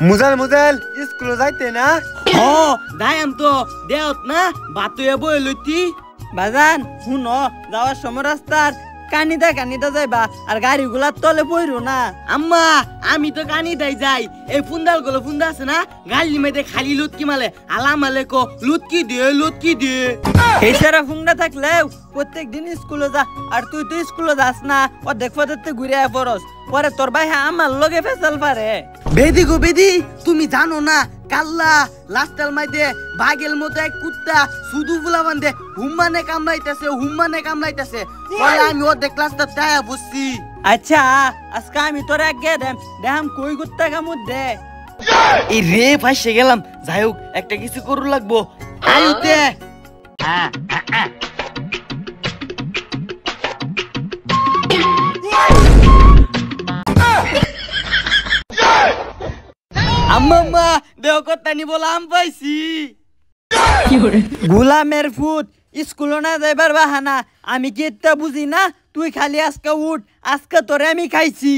মুজাল মুজাল school যাইতে না ও দায়াম তো দেওত না বাতুয়ে বই লইতি বাজান শুনো যাওয়ার সময় রাস্তার কানিদা যাইবা আর গাড়িগুলা তলে পড়ো না আম্মা আমি তো কানিদাই যাই এই ফুন্দাল গুলো ফুন্দা আছে না গাড়ি মেয়েদে খালি লুটকি মালে আলাম মালে কো লুটকি দে এই সারা ফুংডা থাকলেও প্রত্যেক দিন স্কুলে যা আর তুই তো স্কুলে যাস না ও দেখবো ঘুরে আয় পরস পরে তোর ভাই আমার লগে ফেসাল পারে বেদি গো বেদি তুমি জানো না কাল্লা লাস্টাল মাইদে বাগেল মতো এক কুত্তা শুধু বুলা বান্ধে হুম্মানে কামড়াইতেছে বলে আমি ও দেখলাসটা তাই বুঝছি আচ্ছা আজকে আমি তোর আগে দেখাম কই কুত্তা কামড় দে এই রে ফাঁসে গেলাম যাই হোক একটা কিছু করু লাগবো আয়ুতে আম্মা দেও কত্তানি বলাম পাইছি গোলামের ফুট স্কুল না যাইবার বাহানা আমি কি এটা বুঝি না তুই খালি আজকে উঠ আজকে তোরে আমি খাইছি